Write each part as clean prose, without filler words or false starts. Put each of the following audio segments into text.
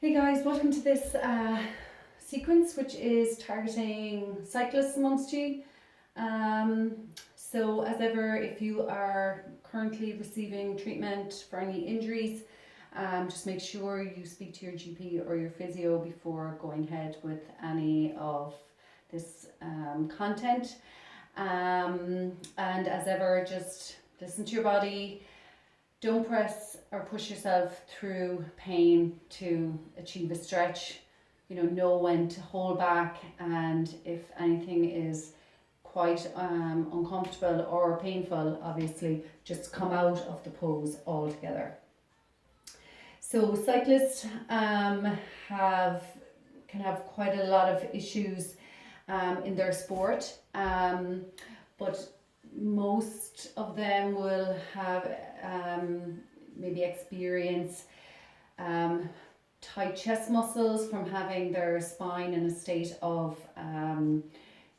Hey guys, welcome to this sequence which is targeting cyclists amongst you. So as ever, if you are currently receiving treatment for any injuries, just make sure you speak to your GP or your physio before going ahead with any of this content. And as ever, just listen to your body. Don't press or push yourself through pain to achieve a stretch. Know when to hold back, and if anything is quite uncomfortable or painful, obviously just come out of the pose altogether. So cyclists can have quite a lot of issues in their sport, but most of them will have maybe experience tight chest muscles from having their spine in a state of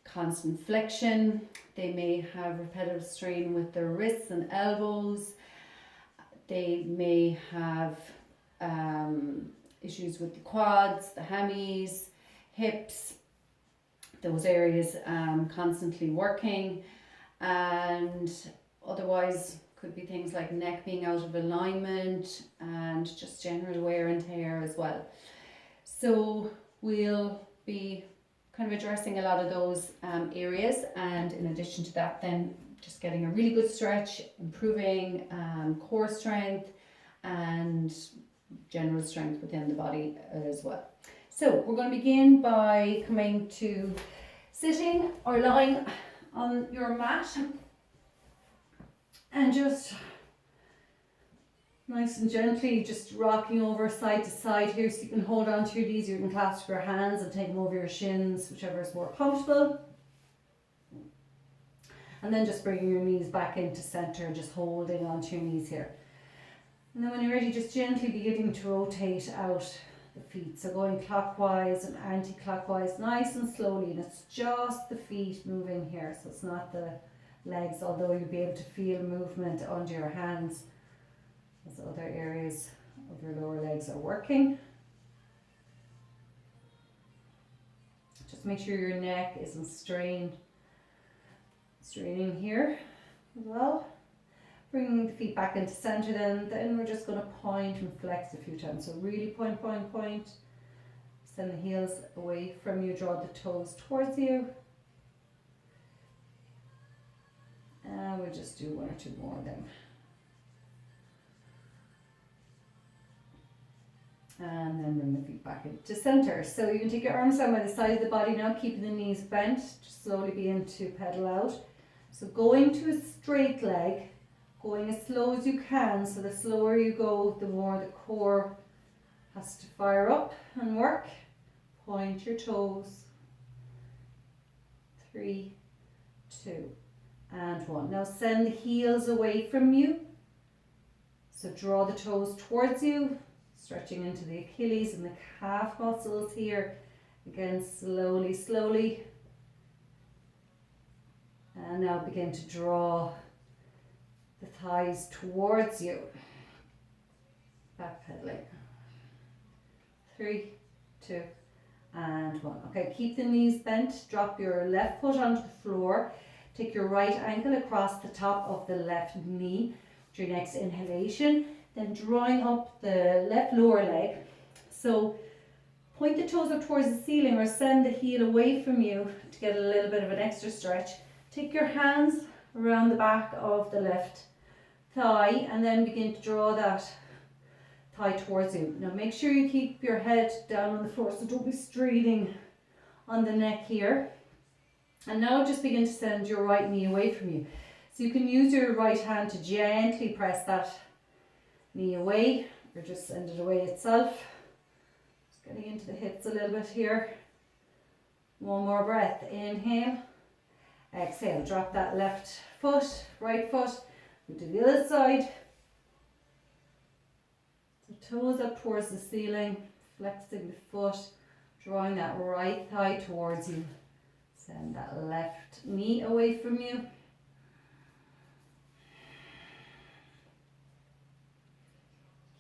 constant flexion. They may have repetitive strain with their wrists and elbows. They may have issues with the quads, the hammies, hips, those areas constantly working, and otherwise could be things like neck being out of alignment and just general wear and tear as well. So we'll be kind of addressing a lot of those areas, and in addition to that then just getting a really good stretch, improving core strength and general strength within the body as well. So we're going to begin by coming to sitting or lying on your mat and just nice and gently just rocking over side to side here, so you can hold on to your knees. You can clasp your hands and take them over your shins, whichever is more comfortable. And then just bringing your knees back into center, just holding onto your knees here. And then when you're ready, just gently beginning to rotate out the feet. So going clockwise and anti-clockwise, nice and slowly. And it's just the feet moving here, so it's not the legs, although you'll be able to feel movement under your hands as other areas of your lower legs are working. Just make sure your neck isn't straining here as well. Bringing the feet back into center, then we're just going to point and flex a few times. So really point, point, point. Send the heels away from you, draw the toes towards you. And we'll just do one or two more then. And then bring the feet back into center. So you can take your arms down by the side of the body now, keeping the knees bent. Just slowly begin to pedal out. So going to a straight leg, going as slow as you can. So the slower you go, the more the core has to fire up and work. Point your toes. 3, 2, and 1. Now send the heels away from you. So draw the toes towards you, stretching into the Achilles and the calf muscles here. Again, slowly, slowly. And now begin to draw the thighs towards you. Back pedaling. 3, 2, and 1. Okay, keep the knees bent. Drop your left foot onto the floor. Take your right ankle across the top of the left knee with your next inhalation. Then drawing up the left lower leg. So point the toes up towards the ceiling or send the heel away from you to get a little bit of an extra stretch. Take your hands around the back of the left thigh and then begin to draw that thigh towards you. Now make sure you keep your head down on the floor, so don't be straining on the neck here. And now just begin to send your right knee away from you. So you can use your right hand to gently press that knee away, or just send it away itself. Just getting into the hips a little bit here. One more breath. Inhale. Exhale. Drop that left foot, right foot. Go to the other side. So toes up towards the ceiling, flexing the foot, drawing that right thigh towards you. Send that left knee away from you.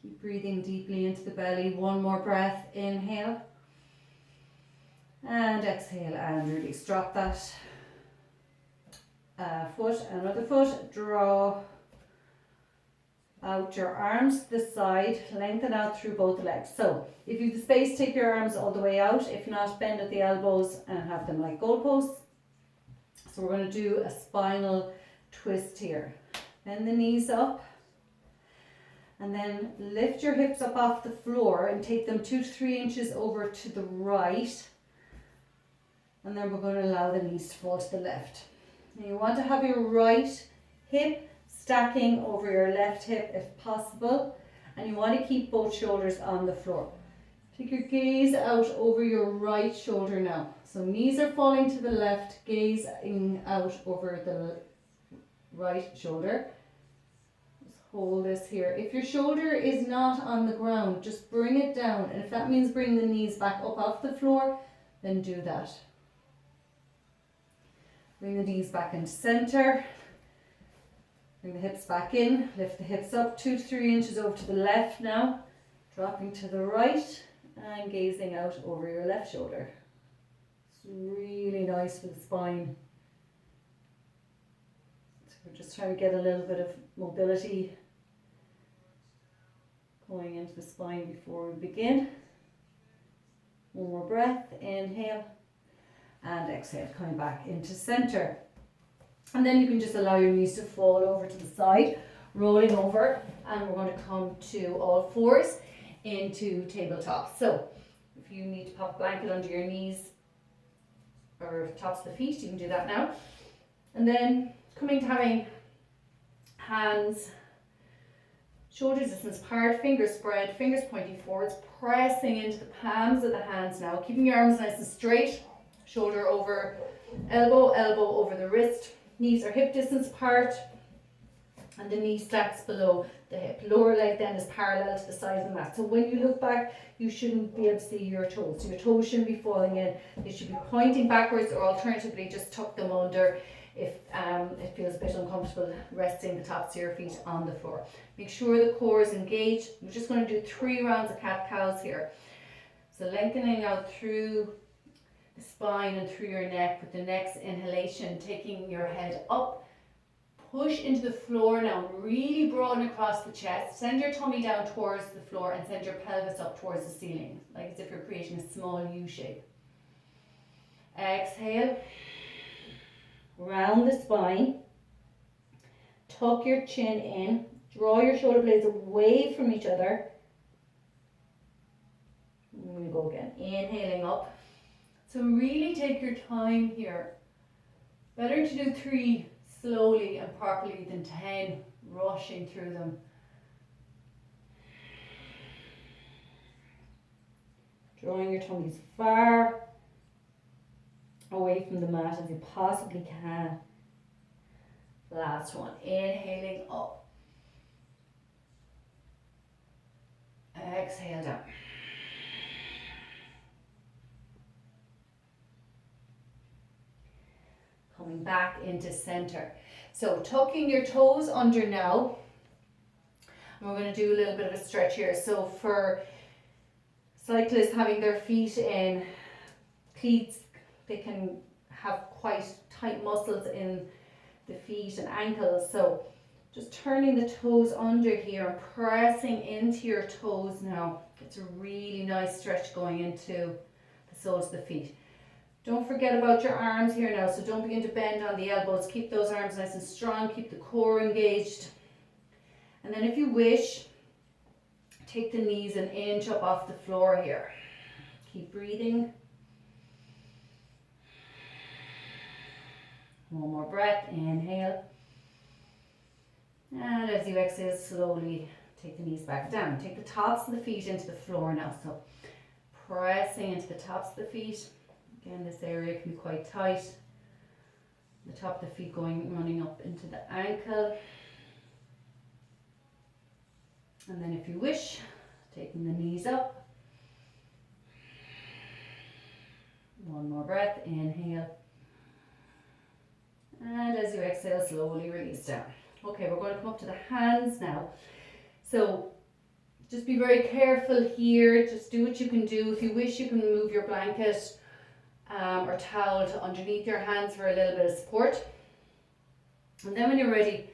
Keep breathing deeply into the belly. One more breath, inhale. And exhale and release. Drop that foot, another foot. Draw out your arms to the side. Lengthen out through both legs. So if you have the space, take your arms all the way out. If not, bend at the elbows and have them like goalposts. So we're going to do a spinal twist here. Bend the knees up. And then lift your hips up off the floor and take them 2 to 3 inches over to the right. And then we're going to allow the knees to fall to the left. Now you want to have your right hip stacking over your left hip if possible. And you want to keep both shoulders on the floor. Take your gaze out over your right shoulder now. So knees are falling to the left, gazing out over the right shoulder. Hold this here. If your shoulder is not on the ground, just bring it down. And if that means bring the knees back up off the floor, then do that. Bring the knees back into center. Bring the hips back in. Lift the hips up 2 to 3 inches over to the left now. Dropping to the right and gazing out over your left shoulder. It's really nice for the spine. So we're just trying to get a little bit of mobility going into the spine before we begin. One more breath, inhale and exhale, coming back into center. And then you can just allow your knees to fall over to the side, rolling over, and we're going to come to all fours into tabletop. So if you need to pop a blanket under your knees or tops of the feet, you can do that now. And then coming to having hands shoulder distance apart, fingers spread, fingers pointing forwards, pressing into the palms of the hands now, keeping your arms nice and straight, shoulder over elbow, elbow over the wrist, knees are hip distance apart, and the knee stacks below the hip. Lower leg then is parallel to the side of the mat. So when you look back, you shouldn't be able to see your toes. Your toes shouldn't be falling in. They should be pointing backwards, or alternatively just tuck them under if it feels a bit uncomfortable resting the tops of your feet on the floor. Make sure the core is engaged. We're just going to do 3 rounds of cat-cows here. So lengthening out through the spine and through your neck with the next inhalation, taking your head up. Push into the floor now, really broaden across the chest. Send your tummy down towards the floor and send your pelvis up towards the ceiling, like as if you're creating a small U shape. Exhale. Round the spine. Tuck your chin in. Draw your shoulder blades away from each other. And we go again. Inhaling up. So really take your time here. Better to do 3 slowly and properly than 10 rushing through them. Drawing your tummy as far away from the mat as you possibly can. Last one. Inhaling up. Exhale down. Coming back into center. So tucking your toes under now. And we're going to do a little bit of a stretch here. So for cyclists having their feet in cleats, they can have quite tight muscles in the feet and ankles. So just turning the toes under here and pressing into your toes now. It's a really nice stretch going into the soles of the feet. Don't forget about your arms here now, so don't begin to bend on the elbows. Keep those arms nice and strong, keep the core engaged. And then if you wish, take the knees an inch up off the floor here. Keep breathing. One more breath, inhale. And as you exhale, slowly take the knees back down. Take the tops of the feet into the floor now, so pressing into the tops of the feet. Again, this area can be quite tight. The top of the feet running up into the ankle. And then if you wish, taking the knees up. One more breath, inhale. And as you exhale, slowly release down. Okay, we're going to come up to the hands now. So Just be very careful here. Just do what you can do. If you wish, you can move your blanket or towel to underneath your hands for a little bit of support. And then when you're ready,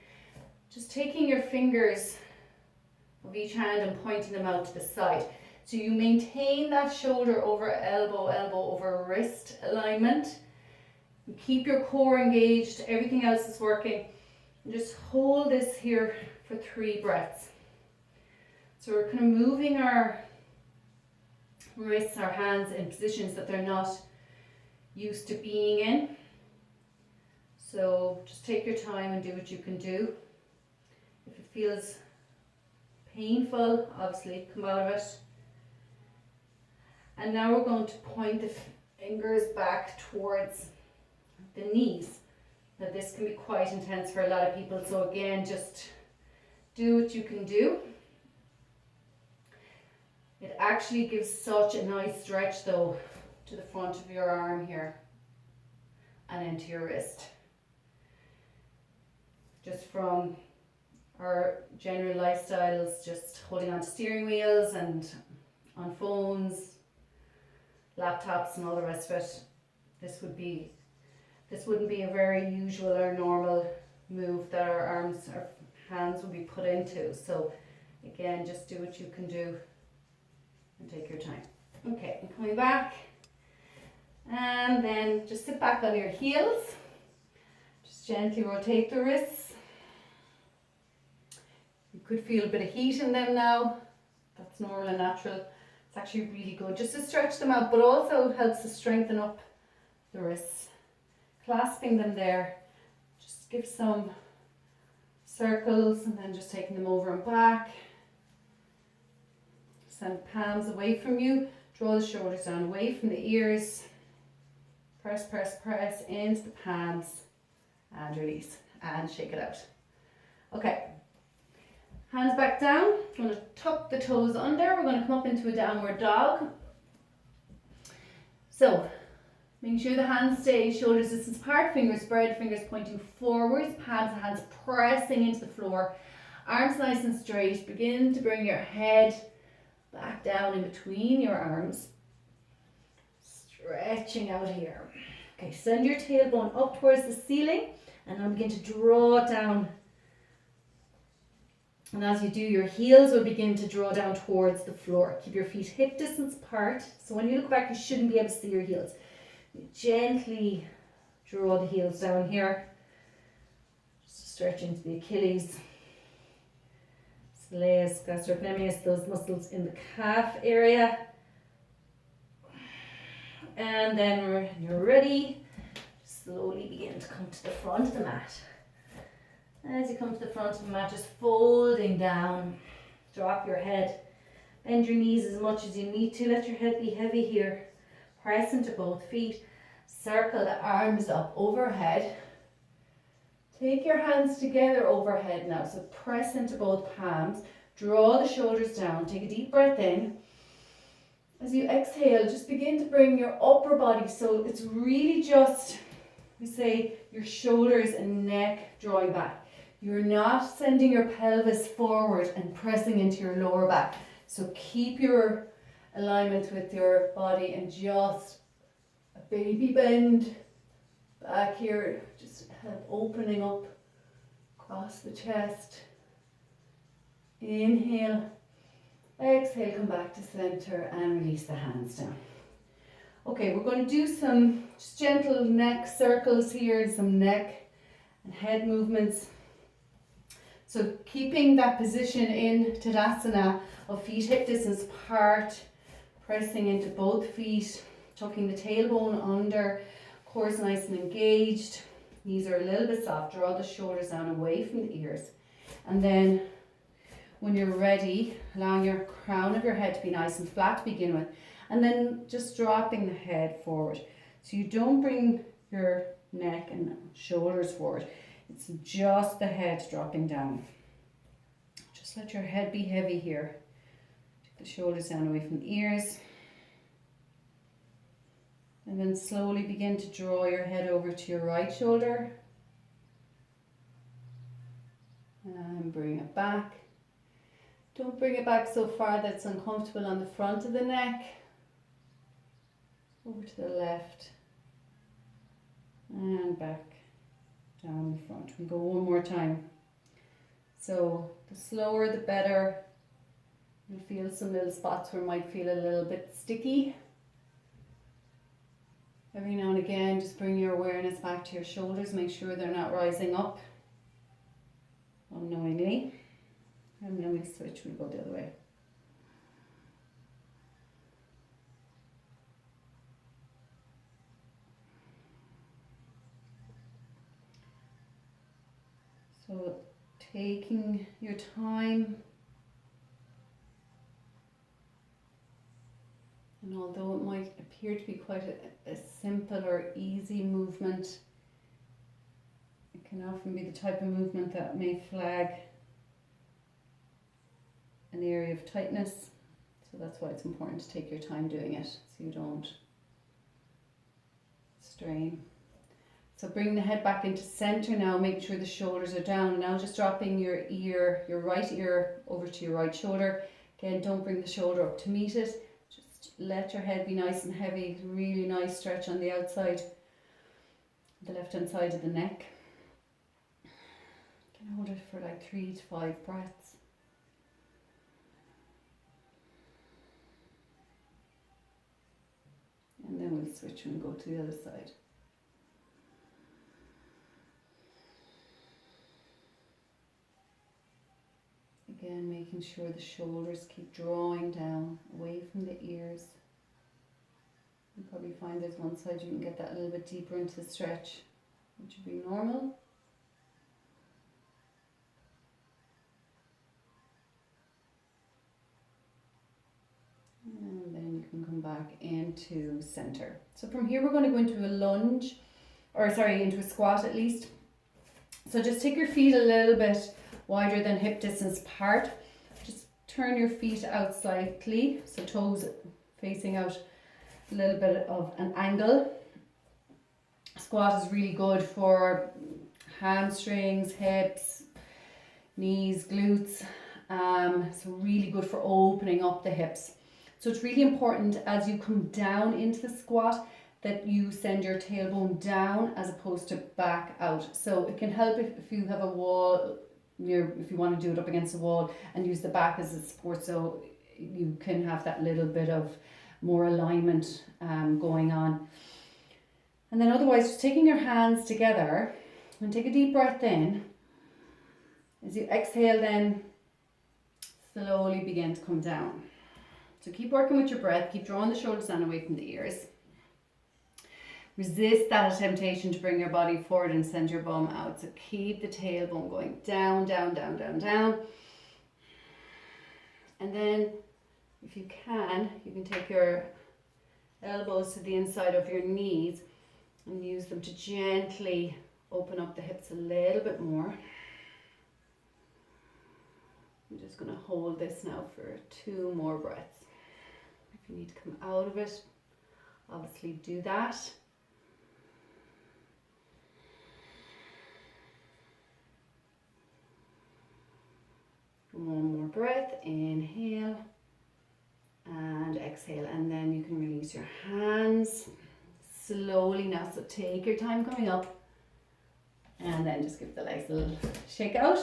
just taking your fingers of each hand and pointing them out to the side. So you maintain that shoulder over elbow, elbow over wrist alignment. You keep your core engaged, everything else is working. And just hold this here for 3 breaths. So we're kind of moving our wrists, our hands in positions that they're not used to being in. So just take your time and do what you can do. If it feels painful, obviously come out of it. And now we're going to point the fingers back towards the knees. Now this can be quite intense for a lot of people, so again, just do what you can do. It actually gives such a nice stretch though to the front of your arm here and into your wrist. Just from our general lifestyles, just holding on to steering wheels and on phones, laptops and all the rest of it, this wouldn't be a very usual or normal move that our arms or hands would be put into. So again, just do what you can do and take your time. Okay, and coming back, and then just sit back on your heels. Just gently rotate the wrists. You could feel a bit of heat in them now. That's normal and natural. It's actually really good just to stretch them out, but also helps to strengthen up the wrists. Clasping them there, just give some circles and then just taking them over and back. Send palms away from you, draw the shoulders down away from the ears. Press, press, press into the palms and release and shake it out. Okay, hands back down. I'm going to tuck the toes under. We're going to come up into a downward dog. So, making sure the hands stay shoulders distance apart, fingers spread, fingers pointing forwards, palms and hands pressing into the floor. Arms nice and straight. Begin to bring your head back down in between your arms. Stretching out here. Okay, send your tailbone up towards the ceiling and now begin to draw it down. And as you do, your heels will begin to draw down towards the floor. Keep your feet hip distance apart. So when you look back, you shouldn't be able to see your heels. Gently draw the heels down here. Just stretch into the Achilles, soleus, gastrocnemius, those muscles in the calf area. And then when you're ready, slowly begin to come to the front of the mat. As you come to the front of the mat, just folding down, drop your head, bend your knees as much as you need to, let your head be heavy here. Press into both feet, circle the arms up overhead. Take your hands together overhead now, so press into both palms, draw the shoulders down, take a deep breath in. As you exhale, just begin to bring your upper body, so it's really just, we say, your shoulders and neck drawing back. You're not sending your pelvis forward and pressing into your lower back. So keep your alignment with your body and just a baby bend back here, just opening up across the chest. Inhale, exhale, come back to center and release the hands down. Okay, we're going to do some just gentle neck circles here and some neck and head movements. So keeping that position in Tadasana of feet hip distance apart, pressing into both feet, tucking the tailbone under, core is nice and engaged, knees are a little bit soft, draw the shoulders down away from the ears. And then when you're ready, allowing your crown of your head to be nice and flat to begin with, and then just dropping the head forward. So you don't bring your neck and shoulders forward. It's just the head dropping down. Just let your head be heavy here. Take the shoulders down away from the ears. And then slowly begin to draw your head over to your right shoulder. And bring it back. Don't bring it back so far that it's uncomfortable on the front of the neck. Over to the left. And back down the front. We go one more time. So the slower the better. You'll feel some little spots where it might feel a little bit sticky. Every now and again, just bring your awareness back to your shoulders. Make sure they're not rising up unknowingly. And then we switch, we go the other way. So taking your time, and although it might appear to be quite a simple or easy movement, it can often be the type of movement that may flag an area of tightness. So that's why it's important to take your time doing it so you don't strain. So bring the head back into center now, make sure the shoulders are down. Now just dropping your ear, your right ear over to your right shoulder. Again, don't bring the shoulder up to meet it. Just let your head be nice and heavy. Really nice stretch on the outside, the left hand side of the neck. You can hold it for like 3 to 5 breaths. And then we'll switch and go to the other side. Again, making sure the shoulders keep drawing down away from the ears. You probably find there's one side you can get that a little bit deeper into the stretch, which would be normal. And then you can come back into center. So from here we're going to go into a lunge, into a squat at least. So just take your feet a little bit wider than hip distance apart. Just turn your feet out slightly, so toes facing out a little bit of an angle. Squat is really good for hamstrings, hips, knees, glutes. So really good for opening up the hips. So it's really important as you come down into the squat that you send your tailbone down as opposed to back out. So it can help if you have a wall, if you want to do it up against the wall, and use the back as a support, so you can have that little bit of more alignment going on. And then otherwise, just taking your hands together and take a deep breath in. As you exhale, then slowly begin to come down. So keep working with your breath, keep drawing the shoulders down away from the ears. Resist that temptation to bring your body forward and send your bum out. So keep the tailbone going down, down, down, down, down. And then, if you can take your elbows to the inside of your knees and use them to gently open up the hips a little bit more. I'm just going to hold this now for 2 more breaths. If you need to come out of it, obviously do that. One more breath, inhale and exhale, and then you can release your hands slowly now. So take your time coming up, and then just give the legs a little shake out,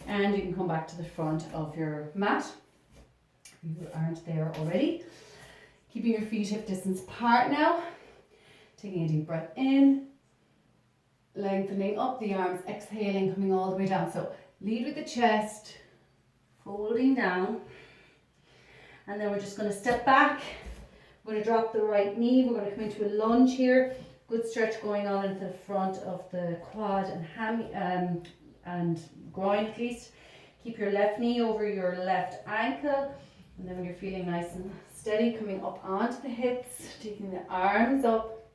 and you can come back to the front of your mat if you aren't there already. Keeping your feet hip distance apart now, taking a deep breath in, lengthening up the arms, exhaling, coming all the way down. So lead with the chest, folding down, and then we're just going to step back. We're going to drop the right knee. We're going to come into a lunge here. Good stretch going on into the front of the quad and ham and groin at least. Keep your left knee over your left ankle, and then when you're feeling nice and steady, coming up onto the hips, taking the arms up,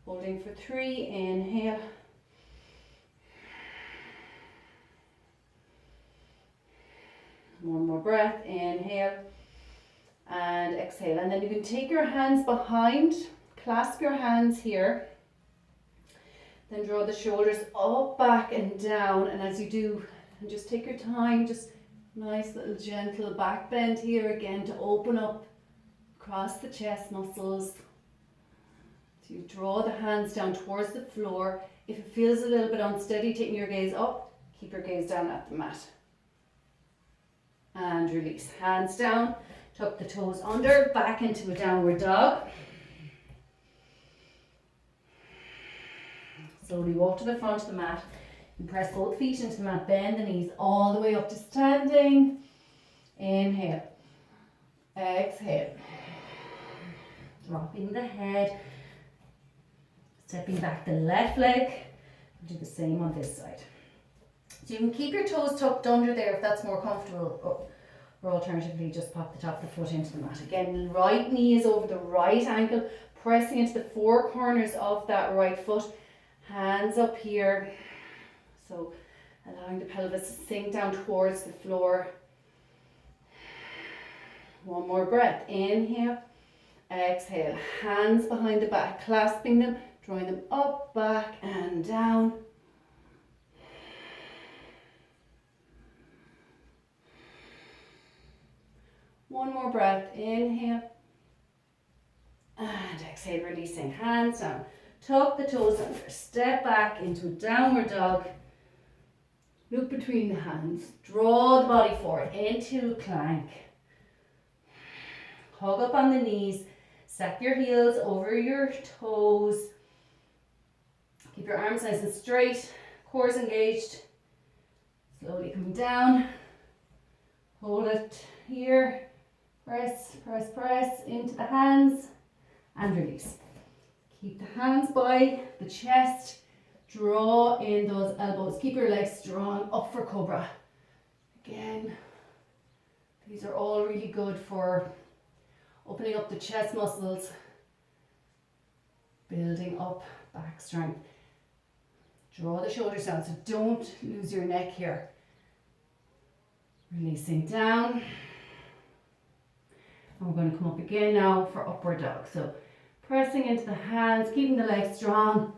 holding for 3, inhale. One more breath, inhale and exhale. And then you can take your hands behind, clasp your hands here, then draw the shoulders up, back and down. And as you do, and just take your time, just Nice little gentle back bend here again to open up across the chest muscles. So you draw the hands down towards the floor. If it feels a little bit unsteady, taking your gaze up, keep your gaze down at the mat. And release. Hands down, tuck the toes under, back into a downward dog. Slowly walk to the front of the mat. And press both feet into the mat, bend the knees all the way up to standing. Inhale. Exhale. Dropping the head. Stepping back the left leg. Do the same on this side. So you can keep your toes tucked under there if that's more comfortable. Or alternatively, just pop the top of the foot into the mat. Again, the right knee is over the right ankle, pressing into the four corners of that right foot. Hands up here. So allowing the pelvis to sink down towards the floor. One more breath. Inhale. Exhale. Hands behind the back, clasping them, drawing them up, back and down. One more breath. Inhale. And exhale, releasing. Hands down. Tuck the toes under. Step back into a downward dog. Look between the hands. Draw the body forward into a plank. Hug up on the knees. Stack your heels over your toes. Keep your arms nice and straight. Cores engaged. Slowly coming down. Hold it here. Press, press, press into the hands. And release. Keep the hands by the chest. Draw in those elbows. Keep your legs strong. Up for cobra. Again, these are all really good for opening up the chest muscles, building up back strength. Draw the shoulders down, so don't lose your neck here. Releasing down. And we're going to come up again now for upward dog. So pressing into the hands, keeping the legs strong.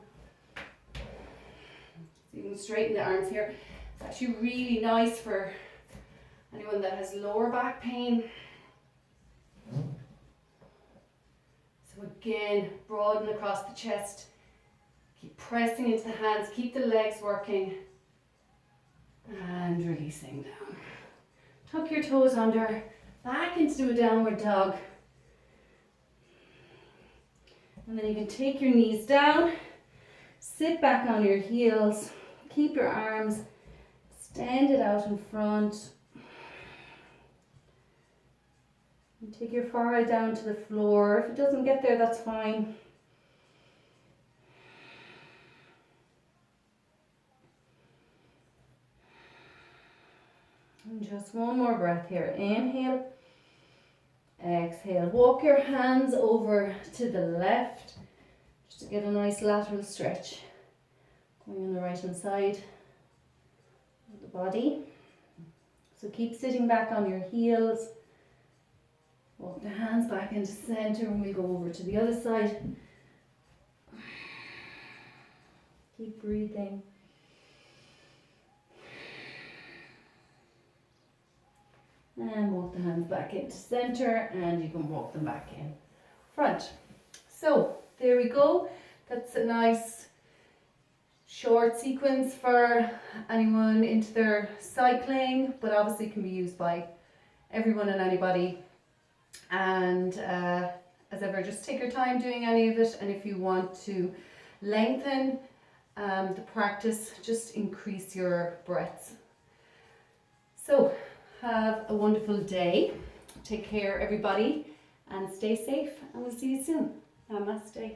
So you can straighten the arms here. It's actually really nice for anyone that has lower back pain. So again, broaden across the chest. Keep pressing into the hands, keep the legs working. And releasing down. Tuck your toes under, back into a downward dog. And then you can take your knees down, sit back on your heels, keep your arms extended out in front. And take your forehead down to the floor. If it doesn't get there, that's fine. And just one more breath here. Inhale. Exhale. Walk your hands over to the left just to get a nice lateral stretch. Going on the right hand side of the body. So keep sitting back on your heels. Walk the hands back into center and we'll go over to the other side. Keep breathing. And walk the hands back into center and you can walk them back in front. So there we go. That's a nice short sequence for anyone into their cycling, but obviously can be used by everyone and anybody. And as ever, just take your time doing any of it, and if you want to lengthen the practice, just increase your breaths. So have a wonderful day. Take care, everybody, and stay safe, and we'll see you soon. Namaste.